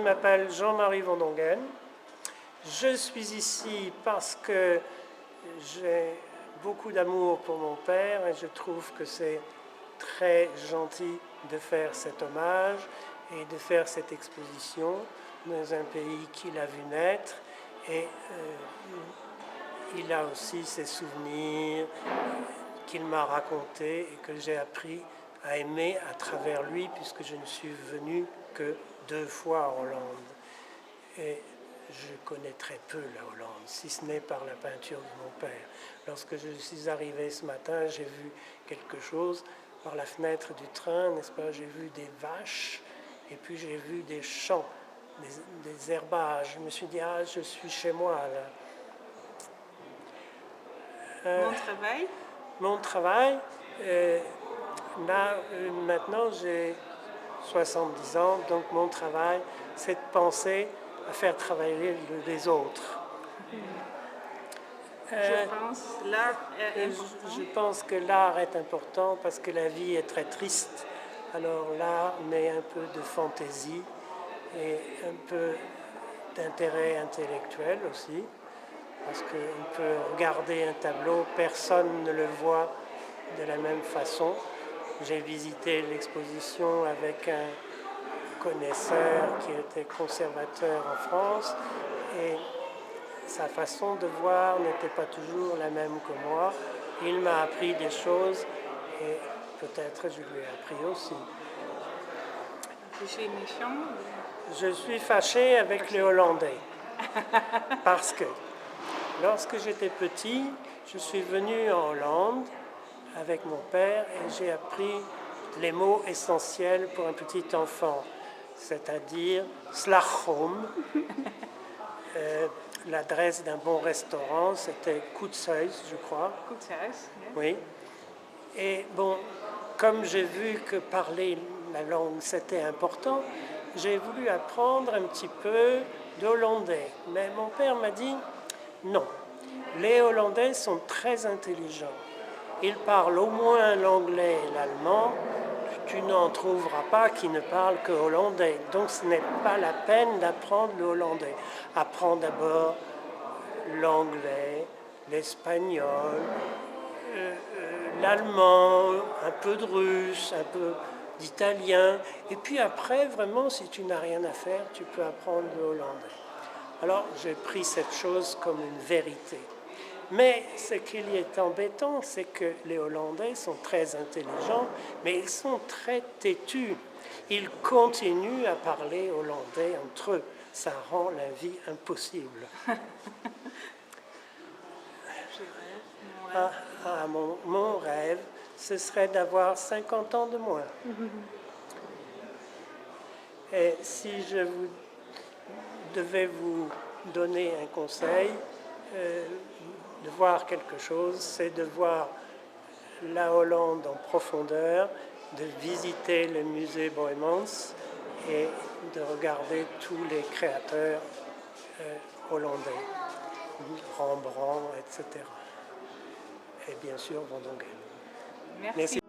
m'appelle Jean-Marie Van Dongen. Je suis ici parce que j'ai beaucoup d'amour pour mon père et je trouve que c'est très gentil de faire cet hommage et de faire cette exposition dans un pays qu'il a vu naître. Et il a aussi ses souvenirs qu'il m'a racontés et que j'ai appris à aimer à travers lui, puisque je ne suis venu que 2 fois en Hollande. Et je connais très peu la Hollande, si ce n'est par la peinture de mon père. Lorsque je suis arrivé ce matin, j'ai vu quelque chose par la fenêtre du train, n'est-ce pas? J'ai vu des vaches et puis j'ai vu des champs, des herbages. Je me suis dit, ah, je suis chez moi là. Mon travail, là, maintenant j'ai 70 ans, donc mon travail, c'est de penser à faire travailler les autres. Je pense que l'art est important parce que la vie est très triste. Alors l'art met un peu de fantaisie et un peu d'intérêt intellectuel aussi. Parce qu'on peut regarder un tableau, personne ne le voit de la même façon. J'ai visité l'exposition avec un connaisseur qui était conservateur en France et sa façon de voir n'était pas toujours la même que moi. Il m'a appris des choses et peut-être je lui ai appris aussi. Je suis fâché avec les Hollandais parce que lorsque j'étais petit, je suis venu en Hollande avec mon père et j'ai appris les mots essentiels pour un petit enfant, c'est-à-dire slagroom. L'adresse d'un bon restaurant, c'était Koetshuis, je crois. Oui. Et bon, comme j'ai vu que parler la langue, c'était important, j'ai voulu apprendre un petit peu d'hollandais. Mais mon père m'a dit, non, les Hollandais sont très intelligents. Ils parlent au moins l'anglais et l'allemand. Tu n'en trouveras pas qui ne parlent que hollandais. Donc ce n'est pas la peine d'apprendre le hollandais. Apprends d'abord l'anglais, l'espagnol, l'allemand, un peu de russe, un peu d'italien. Et puis après, vraiment, si tu n'as rien à faire, tu peux apprendre le hollandais. Alors j'ai pris cette chose comme une vérité. Mais ce qui est embêtant, c'est que les Hollandais sont très intelligents, mais ils sont très têtus. Ils continuent à parler hollandais entre eux. Ça rend la vie impossible. Mon rêve, ce serait d'avoir 50 ans de moins. Et si je devais vous donner un conseil, de voir quelque chose, c'est de voir la Hollande en profondeur, de visiter le musée Boijmans et de regarder tous les créateurs hollandais, Rembrandt, etc. Et bien sûr Van Dongen. Merci.